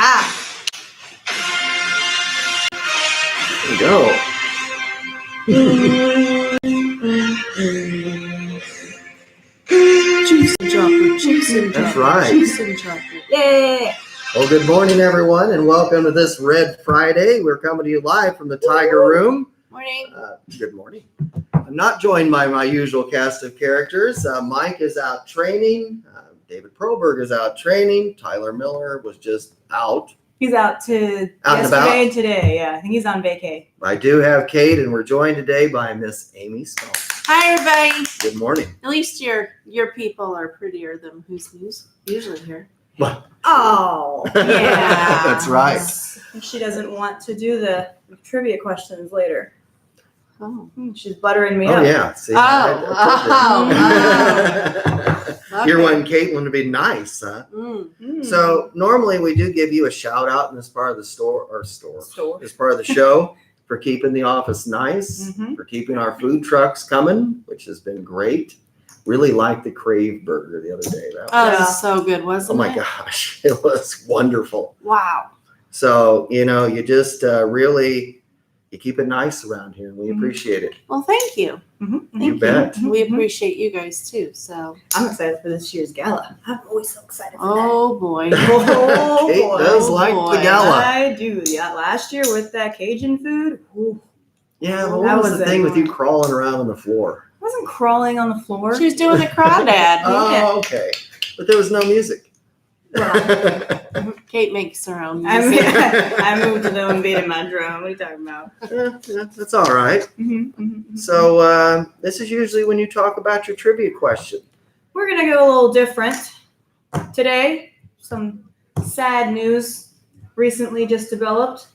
There you go. Juice and chocolate, juice and chocolate. That's right. Juice and chocolate. Yay! Well, good morning, everyone, and welcome to this Red Friday. We're coming to you live from the Tiger Room. Morning. Good morning. I'm not joined by my usual cast of characters. Mike is out training. David Proberg is out training. Tyler Miller was just out. He's out to Out and yesterday and about. today. Yeah, I think he's on vacay. I do have Kate, and we're joined today by Miss Amy Spell. Hi, everybody. Good morning. At least your people are prettier than who's usually here. Oh, yeah. That's right. She doesn't want to do the trivia questions later. Oh. She's buttering me Oh, up. yeah. See, You're wanting Caitlin to be nice, huh? Mm. So normally we do give you a shout out in this part of the store. As part of the show for keeping the office nice, Mhm. for keeping our food trucks coming, which has been great. Really liked the Crave Burger the other day. That Oh, was, that was so good, wasn't oh it? my gosh, it was wonderful. Wow. So, you just really, you keep it nice around here and we Mhm. appreciate it. Well, thank you. Mhm. You bet. We appreciate you guys too. So, I'm excited for this year's gala. I'm always so excited for oh boy. that. Oh, Kate boy. does Oh, like boy. the gala. I do. Yeah, last year with that Cajun food, ooh, Yeah, but That what was was the thing with you annoying. crawling around on the floor? I wasn't crawling on the floor. She was doing the crawdad. Oh, okay. But there was no music. Kate makes her own I music. mean, I moved to the beat my drum. What are you talking about? Yeah, that's all right. Mm-hmm. So this is usually when you talk about your trivia question. We're going to go a little different today. Some sad news recently just developed.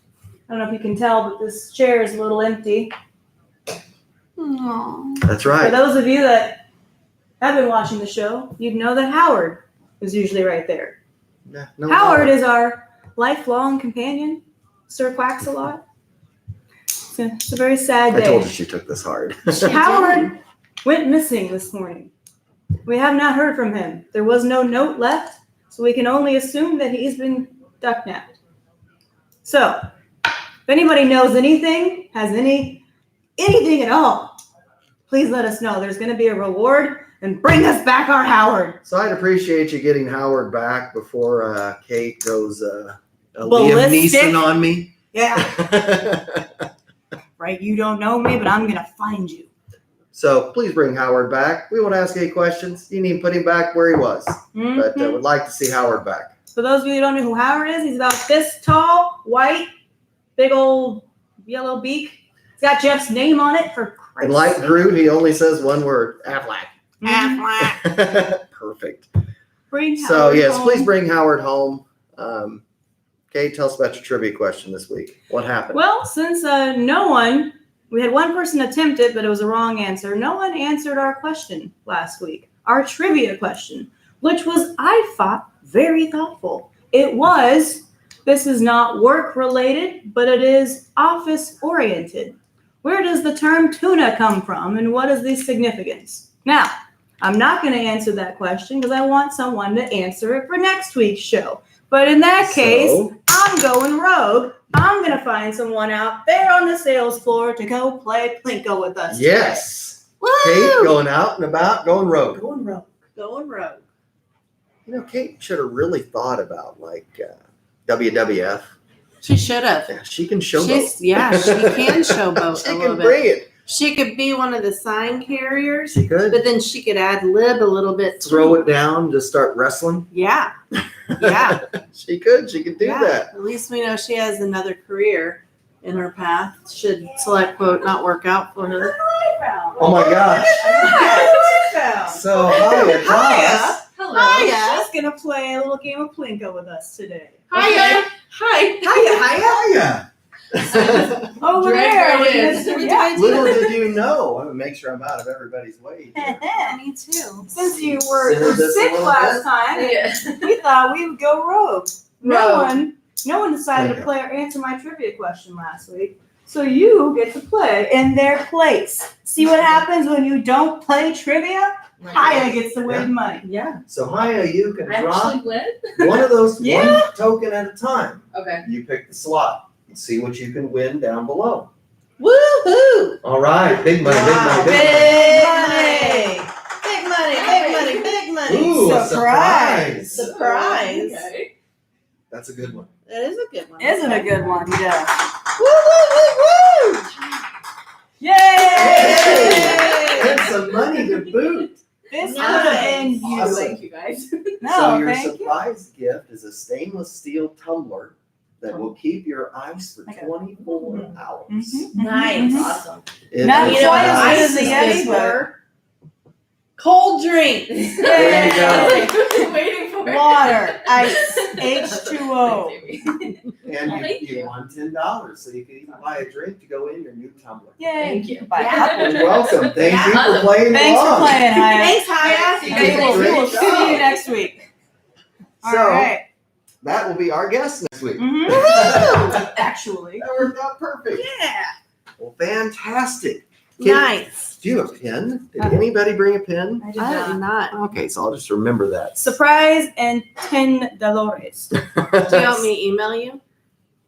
I don't know if you can tell, but this chair is a little empty. Aw. That's For right. those of you that have been watching the show, you'd know that Howard is usually right there. Yeah, no Howard problem. is our lifelong companion. Sir Quacks a lot. It's a very sad I day. told you she took this hard. Howard went missing this morning. We have not heard from him. There was no note left, so we can only assume that he's been duck-napped. So, if anybody knows anything, has anything at all, please let us know. There's going to be a reward, and bring us back our Howard. So I'd appreciate you getting Howard back before Kate goes Liam Ballistic. Neeson on me. Yeah, right. You don't know me, but I'm going to find you. So please bring Howard back. We won't ask any questions. You need to put him back where he was. But Mhm. would like to see Howard back. For those of you who don't know who Howard is, he's about this tall, white, big old yellow beak. He's got Jeff's name on it for Christ's And like sake. Groot, he only says one word, Aflac. Mhm. Perfect. Bring So Howard yes, home. please bring Howard home. Kate, tell us about your trivia question this week. What happened? Well, since we had one person attempt it, but it was a wrong answer. No one answered our question last week, our trivia question, which was, I thought, very thoughtful. It was, this is not work related, but it is office oriented. Where does the term tuna come from and what is the significance? Now, I'm not going to answer that question because I want someone to answer it for next week's show. But in that case, I'm going rogue. I'm going to find someone out there on the sales floor to go play Plinko with us. Yes. Woo! Kate going out and about, going rogue. Today. Going rogue. Going rogue. Kate should have really thought about WWF. She should have. Yeah, she can showboat. Yeah, she can showboat She a little can bring bit. it. She could be one of the sign carriers, She could but then she could ad lib a little bit. throw too. it down, just start wrestling. Yeah. Yeah. She could do Yeah. that. At least we know she has another career in her path. Should select quote not work out for her. Oh my gosh. So hiya, Thomas. Hello. Hiya. She's gonna play a little game of Plinko with us today. Hiya. Hi. Hiya. Over Drag there, her in. Mr. Yeah. Little did you know. I want to make sure I'm out of everybody's way. Me too. Since you were Center this a sick little last time, we thought we would go rogue. No one decided to play or answer my trivia question last week. So you get to play in their place. See what happens when you don't play trivia? Haya gets to win money. Yeah. So Haya, you can I drop actually win? one of those Yeah. one token at a time. Okay. You pick the slot and see what you can win down below. Woohoo! All right, big money, Wow. big money, big money. Big money. Big money. Big money. Ooh, a Surprise. surprise. Surprise. Okay. That's a good one. That is a good one. Isn't a good one, yeah. Woo, woo, woo, woo. Yay! And some money to boot. This could Nice. have been you. Awesome. Thank you guys. No, So your thank you. surprise gift is a stainless steel tumbler that will keep your ice for Okay. 24 hours. Mhm. Nice. Mhm. Awesome. It Not is You know what quite as nice. good as ice the is Yeti, good but for? Cold drinks. There you go. Really waiting for it. water, ice, H2O. And Thank you you. won $10, so you can even buy a drink to go in your new tumbler. Yay. Thank you. Buy a Yeah. couple. You're welcome. Thank Yeah. you for playing Thanks for along. playing, Haya. Thanks, Haya. See you We guys will, next we will week. see you next week. All So right. that will be our guest next week. Mhm. Actually. That worked out perfect. Yeah. Well, fantastic. Kid, Nice. Do you have a pen? Did anybody bring a pen? I did I not. did not. Okay, so I'll just remember that. Surprise and $10. Do you want me to email you?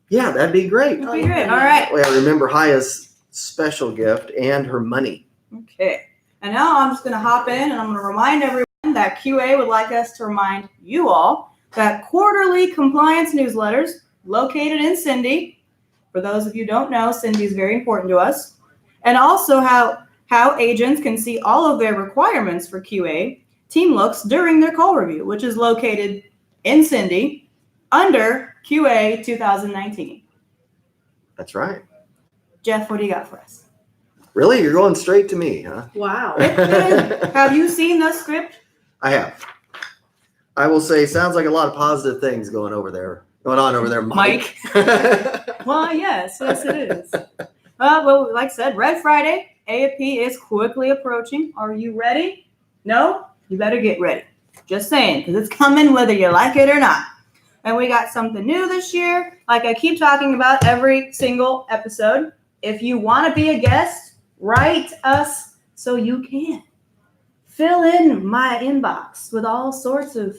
Yeah, that'd be great. That'd be great. All right. That way I remember Haya's special gift and her money. Okay. And now I'm just going to hop in and I'm going to remind everyone that QA would like us to remind you all that quarterly compliance newsletters located in Cindy. For those of you who don't know, Cindy is very important to us. And also how agents can see all of their requirements for QA team looks during their call review, which is located in Cindy under QA 2019. That's right. Jeff, what do you got for us? Really? You're going straight to me, huh? Wow. Have you seen the script? I have. I will say, sounds like a lot of positive things going on over there, Mike. Well, yes, it is. Well, like I said, Red Friday, AFP is quickly approaching. Are you ready? No? You better get ready. Just saying, because it's coming whether you like it or not. And we got something new this year, like I keep talking about every single episode. If you want to be a guest, write us so you can. Fill in my inbox with all sorts of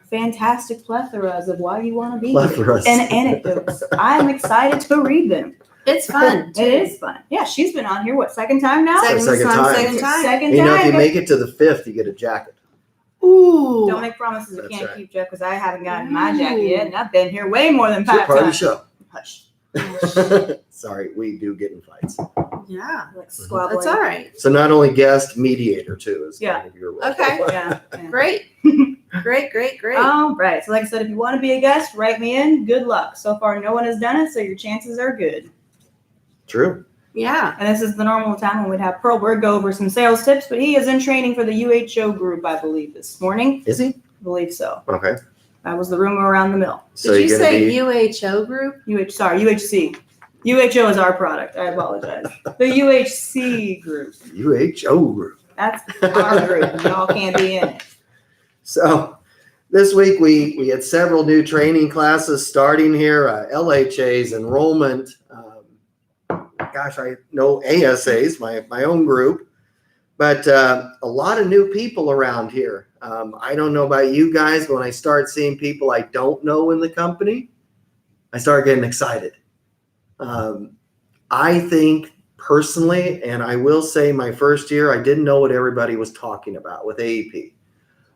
fantastic plethoras of why you want to be Plethoras. here and anecdotes. I'm excited to read them. It's fun. It is fun. Yeah, she's been on here, what, second time now? Second time. Second time. Second You know, if you time. make it to the 5th, you get a jacket. Ooh. Don't make promises you That's can't right. keep, Jeff, because I haven't gotten my jacket yet, and I've been here way more than It's your 5 party times. show. Hush. Sorry, we do get in fights. Yeah. Like squabbling. That's all right. So not only guest, mediator too is Yeah. kind of your role. Okay. Yeah. Great. Great. All right. So like I said, if you want to be a guest, write me in. Good luck. So far, no one has done it, so your chances are good. True. Yeah. And this is the normal time when we'd have Pearlberg go over some sales tips, but he is in training for the UHO group, I believe, this morning. Is he? I believe so. Okay. That was the rumor around the mill. So Did you you're gonna say be UHO group? UHC. UHO is our product. I apologize. The UHC group. UHO group. That's our group. Y'all can't be in it. So this week we had several new training classes starting here. LHA's enrollment. I know ASA's my own group, but a lot of new people around here. I don't know about you guys, but when I start seeing people I don't know in the company, I start getting excited. I think personally, and I will say my first year, I didn't know what everybody was talking about with AEP.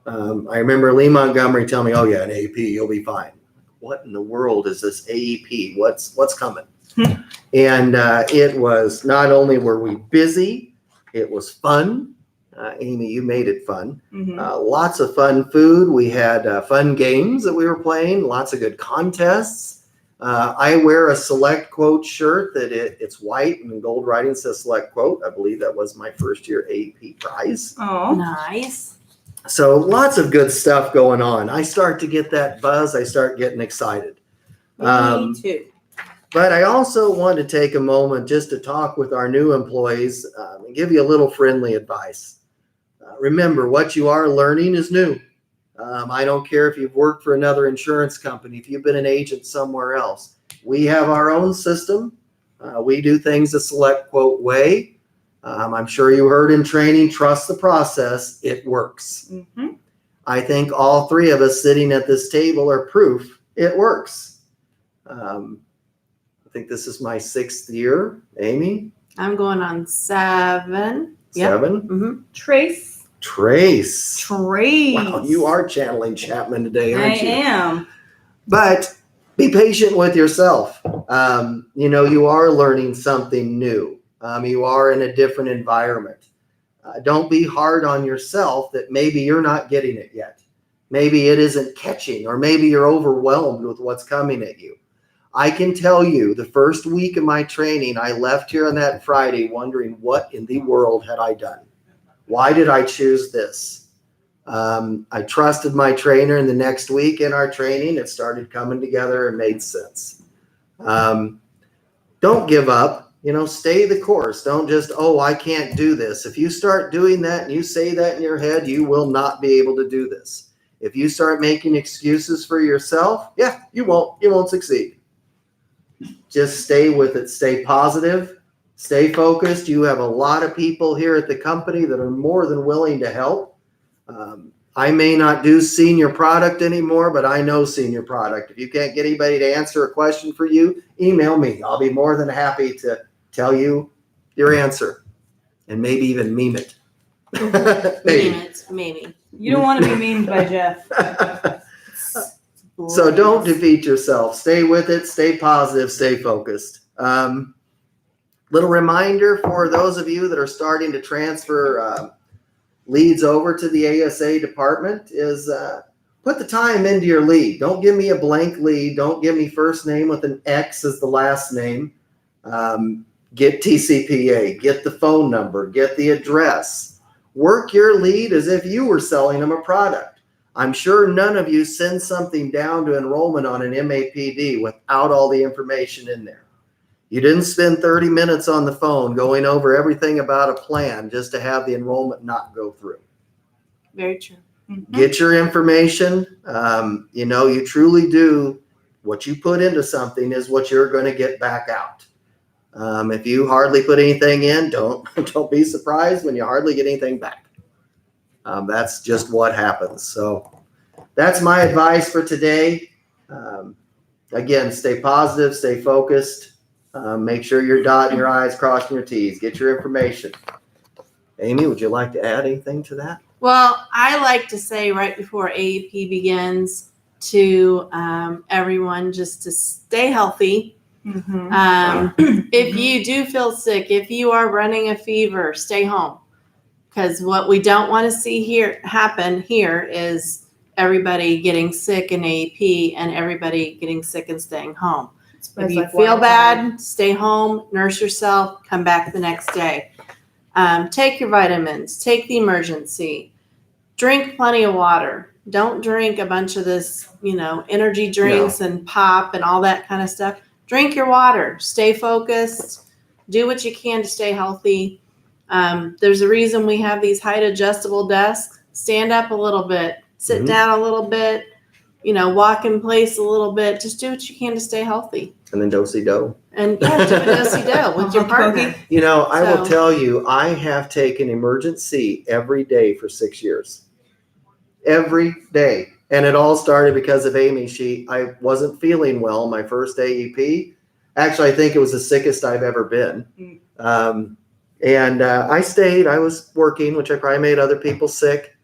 I remember Lee Montgomery telling me, "Oh yeah, an AEP, you'll be fine." What in the world is this AEP? What's coming? And it was not only were we busy, it was fun. Amy, you made it fun. Mhm. Lots of fun food. We had fun games that we were playing. Lots of good contests. I wear a Select Quote shirt that it's white and gold writing says Select Quote. I believe that was my first year AEP prize. Oh. Nice. So lots of good stuff going on. I start to get that buzz. I start getting excited. Me too. But I also want to take a moment just to talk with our new employees and give you a little friendly advice. Remember, what you are learning is new. I don't care if you've worked for another insurance company, if you've been an agent somewhere else. We have our own system. We do things the Select Quote way. I'm sure you heard in training, trust the process. It works. Mhm. I think all three of us sitting at this table are proof it works. I think this is my 6th year. Amy? I'm going on 7. Yep. 7? Mm-hmm. Trace. Trace. Wow, Trace. you are channeling Chapman today, I aren't you? am. But be patient with yourself. You are learning something new. You are in a different environment. Don't be hard on yourself that maybe you're not getting it yet. Maybe it isn't catching, or maybe you're overwhelmed with what's coming at you. I can tell you the first week of my training, I left here on that Friday wondering what in the world had I done? Why did I choose this? I trusted my trainer, and the next week in our training, it started coming together and made sense. Don't give up. Stay the course. Don't just, I can't do this. If you start doing that and you say that in your head, you will not be able to do this. If you start making excuses for yourself, you won't succeed. Just stay with it. Stay positive. Stay focused. You have a lot of people here at the company that are more than willing to help. I may not do senior product anymore, but I know senior product. If you can't get anybody to answer a question for you, email me. I'll be more than happy to tell you your answer and maybe even meme it. Maybe. You don't want to be memed by Jeff. So don't defeat yourself. Stay with it. Stay positive. Stay focused. Little reminder for those of you that are starting to transfer leads over to the ASA department is put the time into your lead. Don't give me a blank lead. Don't give me first name with an X as the last name. Get TCPA. Get the phone number. Get the address. Work your lead as if you were selling them a product. I'm sure none of you send something down to enrollment on an MAPD without all the information in there. You didn't spend 30 minutes on the phone going over everything about a plan just to have the enrollment not go through. Very true. Get your information. You truly do. What you put into something is what you're going to get back out. If you hardly put anything in, don't be surprised when you hardly get anything back. That's just what happens. So that's my advice for today. Again, stay positive, stay focused. Make sure you're dotting your I's, crossing your T's. Get your information. Amy, would you like to add anything to that? Well, I like to say right before AEP begins to everyone just to stay healthy. If you do feel sick, if you are running a fever, stay home. Because what we don't want to see happen here is everybody getting sick in AEP and everybody getting sick and staying home. If you feel bad, stay home, nurse yourself, come back the next day. Take your vitamins, take the emergency, drink plenty of water. Don't drink a bunch of this, energy drinks and pop and all that kind of stuff. Drink your water, stay focused, do what you can to stay healthy. There's a reason we have these height adjustable desks. Stand up a little bit, sit down a little bit, walk in place a little bit. Just do what you can to stay healthy. And then do-si-do. And do a do-si-do with your partner. I will tell you, I have taken emergency every day for 6 years. Every day. And it all started because of Amy. I wasn't feeling well my first AEP. Actually, I think it was the sickest I've ever been. I stayed. I was working, which I probably made other people sick.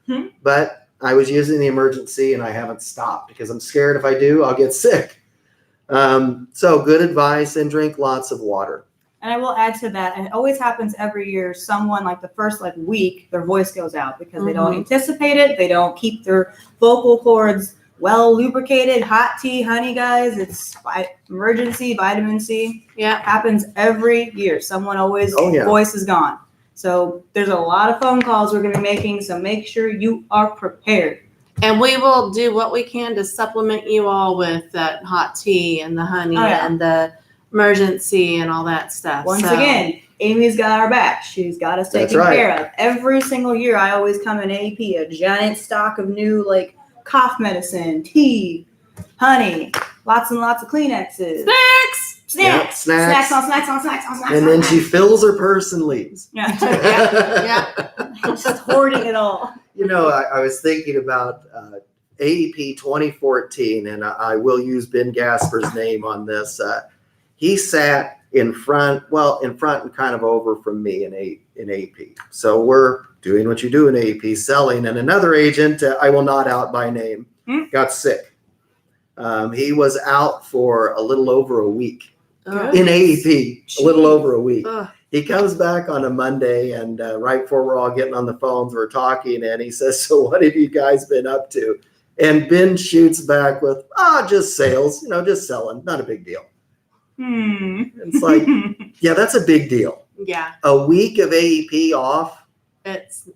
But I was using the emergency, and I haven't stopped because I'm scared if I do, I'll get sick. So good advice, and drink lots of water. And I will add to that, and it always happens every year, someone the first week, their voice goes out because they don't anticipate it. They don't keep their vocal cords well lubricated. Hot tea, honey, guys. It's emergency vitamin C. Yeah. Happens every year. Someone always voice is gone. So there's a lot of phone calls we're going to be making. So make sure you are prepared. And we will do what we can to supplement you all with that hot tea and the honey and the emergency and all that stuff. Once again, Amy's got our back. She's got us taken care of. Every single year, I always come in AEP, a giant stock of new cough medicine, tea, honey, lots and lots of Kleenexes. Snacks. snacks. Snacks on snacks on snacks on snacks. And then she fills her purse and leaves. Yeah. Yeah. Just hoarding it all. You know, I was thinking about AEP 2014, and I will use Ben Gasper's name on this. He sat in front and kind of over from me in AEP. So we're doing what you do in AEP, selling, and another agent, I will not out by name, got sick. He was out for a little over a week in AEP, a little over a week. Ugh. He comes back on a Monday, and right before we're all getting on the phones, we're talking, and he says, "So what have you guys been up to?" And Ben shoots back with, just sales, just selling, not a big deal. It's like, yeah, that's a big deal. Yeah. A week of AEP off. It's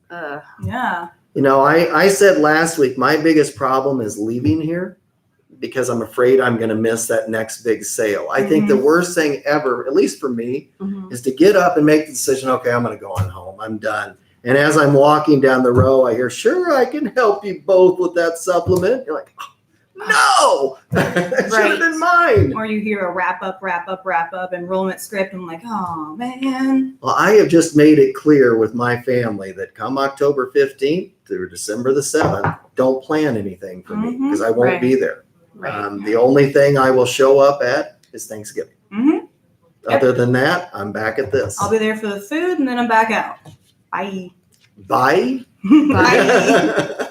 Yeah. I said last week, my biggest problem is leaving here because I'm afraid I'm going to miss that next big sale. I think the worst thing ever, at least for me, is to get up and make the decision, okay, I'm going to go on home. I'm done. And as I'm walking down the row, I hear, "Sure, I can help you both with that supplement." You're like, no, that should have been mine. Or you hear a wrap up, enrollment script, and I'm like, oh man. Well, I have just made it clear with my family that come October 15th through December the 7th, don't plan anything for me because I won't be there. right. The only thing I will show up at is Thanksgiving. Mm-hmm. Other than that, I'm back at this. I'll be there for the food, and then I'm back out. Bye. Bye. Bye.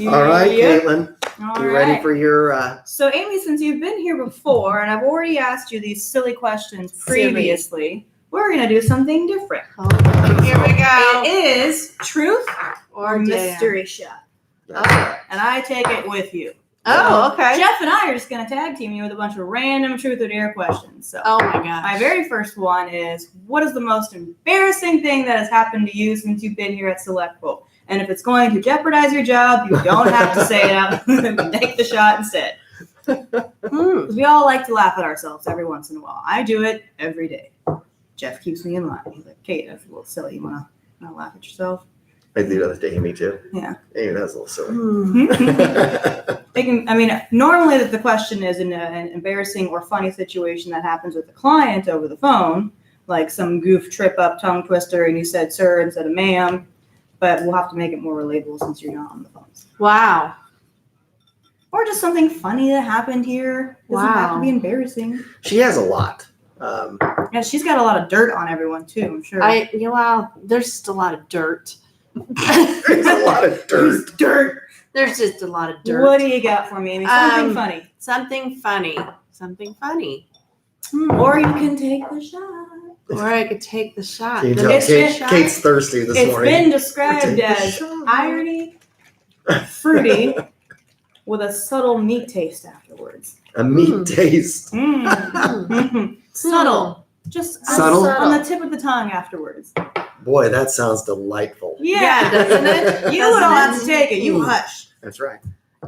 All right, Yeah. Caitlin, All you right. ready for your? So, Amy, since you've been here before, and I've already asked you these silly questions previously, we're going to do something different. Oh, here we go. It is truth or dare. mystery shot. Oh. And I take it with you. Oh, okay. Jeff and I are just going to tag team you with a bunch of random truth or dare questions. So, Oh my gosh. my very first one is, what is the most embarrassing thing that has happened to you since you've been here at SelectQuote? And if it's going to jeopardize your job, you don't have to say it out. Take the shot instead. Because we all like to laugh at ourselves every once in a while. I do it every day. Jeff keeps me in line. He's like, "Kate, that's a little silly. You want to laugh at yourself?" I do that to Amy too. Yeah. Amy, that's a little silly. Normally the question is in an embarrassing or funny situation that happens with the client over the phone, like some goof, trip up, tongue twister, and you said sir instead of ma'am. But we'll have to make it more relatable since you're not on the phones. Wow. Or just something funny that happened here. Doesn't have to Wow. be embarrassing. She has a lot. Yeah, she's got a lot of dirt on everyone too, I'm sure. There's just a lot of dirt. There's a lot of dirt. There's just a lot of dirt. What do you got for me, Amy? Something funny. Something funny. Something funny. Or you can take the shot. Or I could take the shot. Can you The tell mystery It's- shot. Kate's thirsty this It's morning. been described Take the as shot. irony, fruity, with a subtle meat taste afterwards. A meat taste. Subtle. Just Subtle? on the tip of the tongue afterwards. Boy, that sounds delightful. Yeah, doesn't it? You don't have to Doesn't take it. You hush. That's right.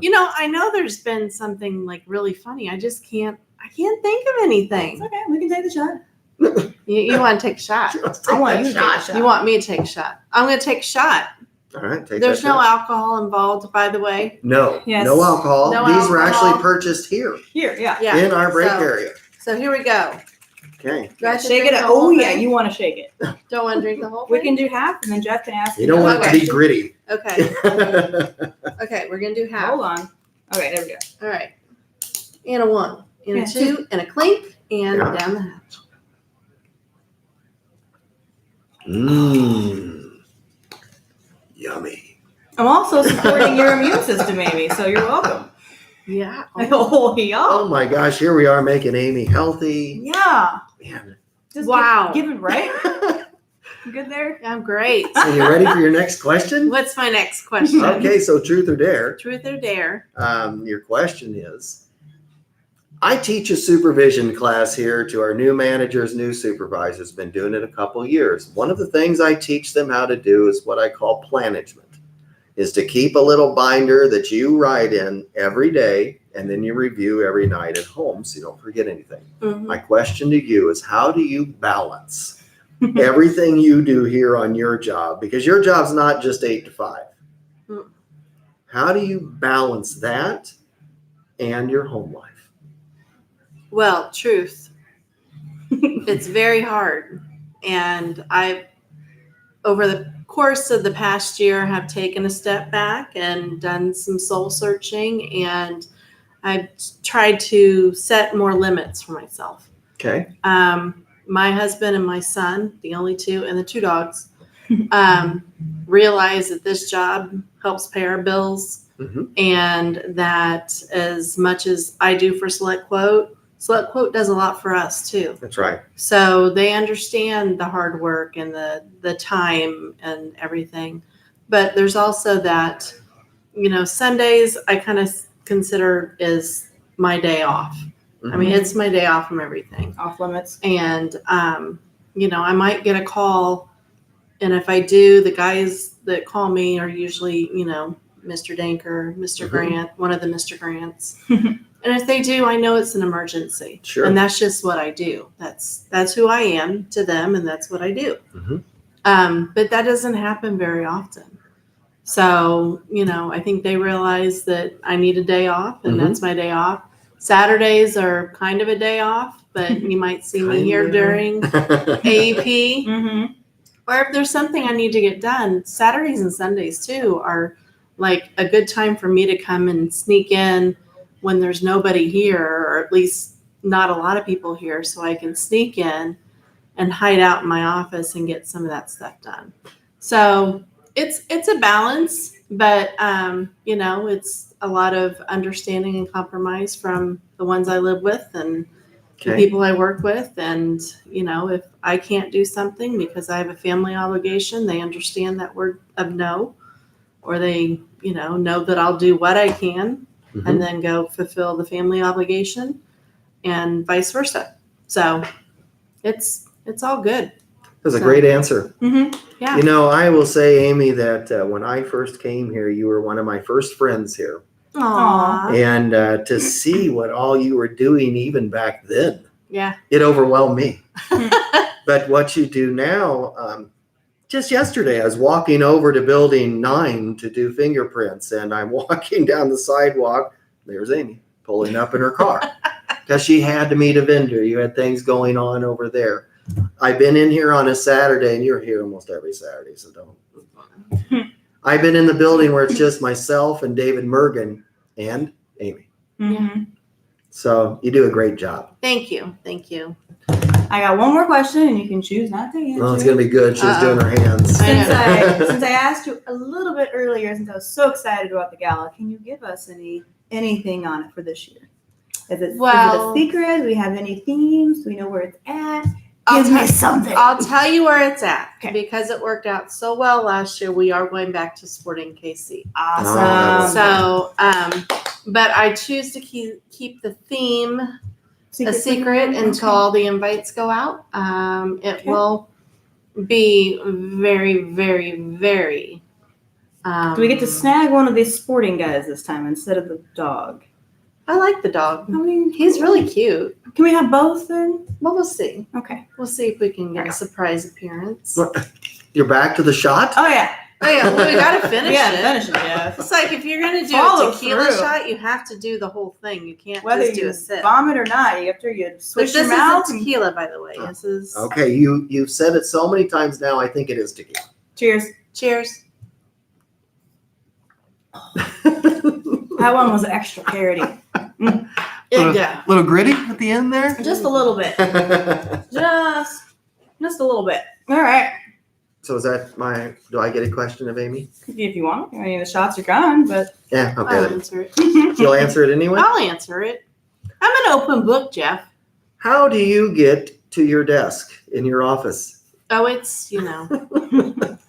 I know there's been something like really funny. I just can't think of It's anything. okay. We can take the shot. You want to take a shot? I want you to take a shot. You want me to take a shot? I'm going to take a shot. All right, take There's that no shot. alcohol involved, by the way. No, Yes. no alcohol. No These were alcohol. actually purchased here Here, yeah. Yeah. in our break so, area. So here we go. Okay. Do I have to Shake drink it. the whole Oh, yeah. thing? You want to shake it. Don't want to drink the whole We thing? can do half, and then Jeff can ask. You don't want it to be Okay. gritty. Okay. Okay, we're going to do half. Hold on. Okay, there we go. All right. And a one, and Yeah, a two, and a clink, and Yeah. down the hatch. Mmm. Yummy. I'm also supporting your immune system, Amy, so you're welcome. Yeah. Oh, yeah. Oh my gosh, here we are making Amy healthy. Yeah. Man. Just Wow. Give it right. You good there? I'm great. So you ready for your next question? What's my next question? Okay, so truth or dare. Truth or dare? Your question is, I teach a supervision class here to our new managers, new supervisors. Been doing it a couple of years. One of the things I teach them how to do is what I call planagement, is to keep a little binder that you write in every day and then you review every night at home so you don't forget anything. Mhm. My question to you is, how do you balance everything you do here on your job? Because your job's not just 8 to 5. Mm. How do you balance that and your home life? Well, truth. It's very hard. And I've, over the course of the past year, have taken a step back and done some soul searching. And I've tried to set more limits for myself. Okay. My husband and my son, the only two, and the two dogs, realize that this job helps pay our bills. Mm-hmm. And that as much as I do for Select Quote does a lot for us too. That's right. So they understand the hard work and the time and everything. But there's also that, Sundays I kind of consider is my day off. Mm-hmm. I mean, it's my day off from everything. Off limits. And, I might get a call. And if I do, the guys that call me are usually, Mr. Danker, Mr. Mhm. Grant, one of the Mr. Grants. And if they do, I know it's an emergency. Sure. And that's just what I do. That's who I am to them, and that's what I do. Mhm. But that doesn't happen very often. So, I think they realize that I need a day off, and Mhm. that's my day off. Saturdays are kind of a day off, but you might see me here Kinda. during AEP. Mm-hmm. Or if there's something I need to get done, Saturdays and Sundays too are like a good time for me to come and sneak in when there's nobody here, or at least not a lot of people here, so I can sneak in and hide out in my office and get some of that stuff done. So it's a balance, but it's a lot of understanding and compromise from the ones I live with and the Okay. people I work with. And, if I can't do something because I have a family obligation, they understand that word of no, or they, know that I'll do what I can Mhm. and then go fulfill the family obligation and vice versa. So it's all good. That's a great answer. Mm-hmm. Yeah. I will say, Amy, that when I first came here, you were one of my first friends here. Aww. And to see what all you were doing even back then, Yeah. it overwhelmed me. But what you do now, just yesterday, I was walking over to building 9 to do fingerprints, and I'm walking down the sidewalk. There's Amy pulling up in her car because she had to meet a vendor. You had things going on over there. I've been in here on a Saturday, and you're here almost every Saturday, so don't. I've been in the building where it's just myself and David Mergen and Amy. Mm-hmm. So you do a great job. Thank you. Thank you. I got one more question, and you can choose not to answer. Well, it's going to be good. She's doing her hands. Since I asked you a little bit earlier, since I was so excited about the gala, can you give us anything on it for this year? Is it a secret? Do we have any themes? Do we know where it's at? Give me something. I'll tell you where it's at. Okay. Because it worked out so well last year. We are going back to Sporting KC. Awesome. So, but I choose to keep the theme a secret until all the invites go out. It will be very, very, very. Do we get to snag one of these sporting guys this time instead of the dog? I like the dog. I mean, He's really cute. Can we have both then? Well, we'll see. Okay. We'll see if we can get a surprise appearance. You're back to the shot? Oh yeah. Oh yeah, well, we gotta finish it. Finish it, Jeff. It's like if you're gonna do Follow a tequila through. shot, you have to do the whole thing. You can't Whether just do you a sip. vomit or not, you But switch this your mouth. isn't tequila, by the way. This is Okay, you've said it so many times now, I think it is tequila. Cheers. cheers. That one was extra parody. Yeah, Little gritty at the end there? Just a little bit. Just a little bit. All right. So is that do I get a question of Amy? If you want. I mean, the shots are gone, but Yeah, I'll okay. answer it. You'll answer it anyway? I'll answer it. I'm an open book, Jeff. How do you get to your desk in your office? Oh, it's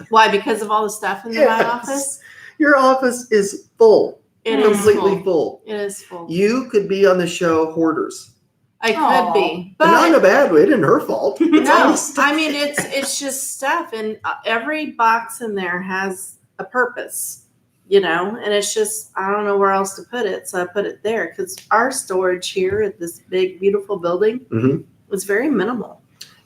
why? Because of all the stuff in my Yes. office. Your office is full. It is completely full. It is full. You could be on the show Hoarders. I could Aw. be, But not in but a bad way. It isn't her fault. It's all no. the stuff. I mean, it's just stuff, and every box in there has a purpose, and it's just I don't know where else to put it, so I put it there because our storage here at this big, beautiful building Mhm. was very minimal.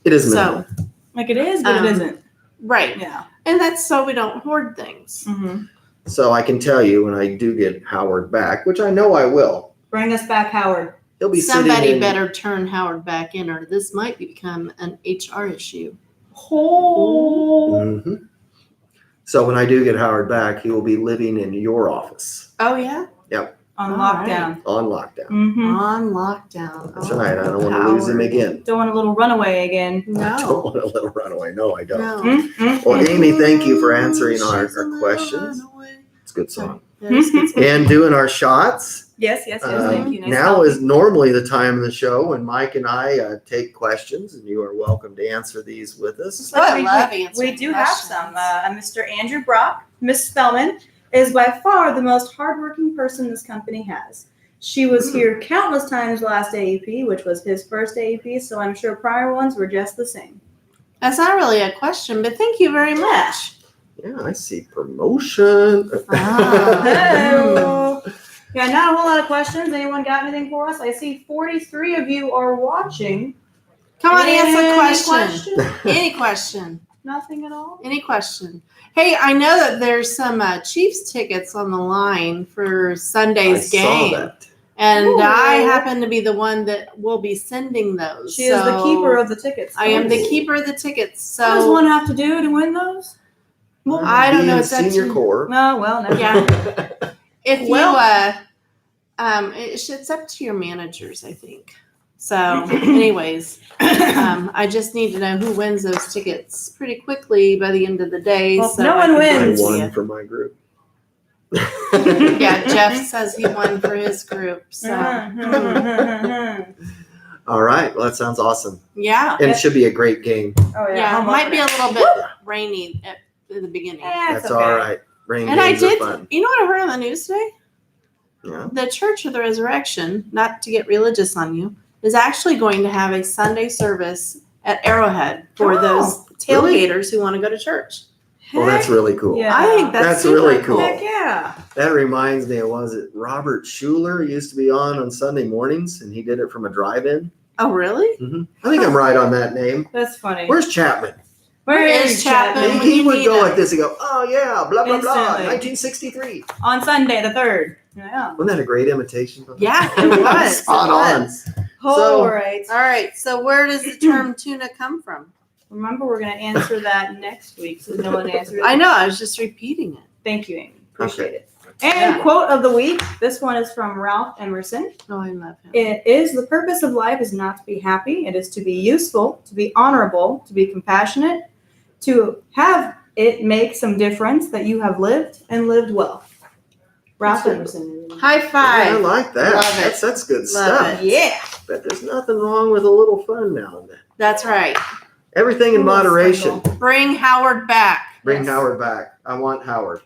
It is minimal. So like it is, but it isn't. right, Yeah. and that's so we don't hoard things. Mm-hmm. So I can tell you when I do get Howard back, which I know I will, Bring us back, Howard. he'll be Somebody sitting in. better turn Howard back in, or this might become an HR issue. Oh. Mhm. So when I do get Howard back, he will be living in your office Oh yeah, On All lockdown. on lockdown. Mm-hmm. on lockdown. That's Oh, right. I don't want to lose him Howard. again. Don't want a little runaway again. I don't No, want a little runaway. No, I don't. no. Mm-mm. Well, Amy, thank you for answering our She's a little questions. runaway. It's a good Sorry. song. That is good song. And doing our shots. Yes. Thank you. Nice Now selfie. is normally the time of the show when Mike and I take questions, and you are welcome to answer these with us. Oh, I We- love we, answering we do have questions. some. Mr. Andrew Brock, Miss Spellman, is by far the most hardworking person this company has. She was here countless times last AEP, which was his first AEP, so I'm sure prior ones were just the same. That's not really a question, but thank you very much. Yeah, I see promotion. Ah. Hello. Yeah, not a whole lot of questions. Anyone got anything for us? I see 43 of you are watching. Come on, answer Any a question. question? Any question. Nothing at all? Any question. Hey, I know that there's some Chiefs tickets on the line for I Sunday's saw game. that. And Ooh. I happen to be the one that will be sending those. She is the So keeper of the tickets. I am the keeper of the tickets. What does So one have to do to win those? well, I don't know. Being It's up senior to core. Oh, well, never Yeah. mind. if Well- it's up to your managers, I think. So, anyways, I just need to know who wins those tickets pretty quickly by the end of the day. Well, so no I one can give I it to won you. for my group. Yeah, Jeff says he won for his group. So, All right. Well, that sounds awesome. yeah. And it should be a great game. Oh, Yeah, I'm it might loving be a it. little bit rainy at the beginning. It's That's okay. all right. Rain And I games are did, fun. you know what I heard on the news today? Yeah. The Church of the Resurrection, not to get religious on you, is actually going to have a Sunday service at Arrowhead for Oh, those really? tailgaters who want to go to church. Well, that's really cool. Yeah. I think that's super really cool. Heck yeah. That reminds me of, was it Robert Schuler used to be on Sunday mornings, and he did it from a drive-in. Oh, really? I think I'm right on that name. That's funny. Where's Chapman? Where is is Chapman? Chapman? When He you would need go him. like this. He'd go, "Oh yeah, blah blah blah, Instantly. 1963." On Sunday, the 3rd. Yeah. Wasn't that a great imitation? Yeah, it was. Spot It on. was. All right. All right, so where does the term tuna come from? Remember, we're going to answer that next week, so no one answered it. I know, I was just repeating it. Thank you, Amy. Appreciate Okay. it. And quote of the week. This one is from Ralph Emerson. Oh, I love him. It is the purpose of life is not to be happy. It is to be useful, to be honorable, to be compassionate, to have it make some difference that you have lived and lived well. Ralph Emerson. High Yeah, I five. like that. Love it. That's good Love stuff. it. Yeah. But there's nothing wrong with a little fun now and then. That's right. Everything in Ooh, moderation. sprinkle. Bring Howard back. Bring Yes. Howard back. I want Howard.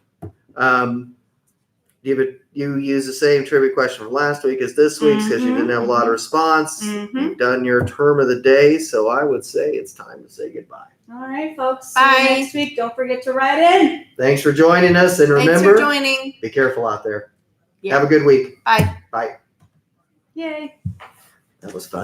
You use the same trivia question from last week as this week's because you didn't have a lot of response. Mhm. You've done your term of the day, so I would say it's time to say goodbye. All right, folks. See Bye. you next week. Don't forget to write in. Thanks for joining us, and Thanks remember, for joining. be careful out there. Yeah. Have a good week. Bye. Bye. Yay. That was fun.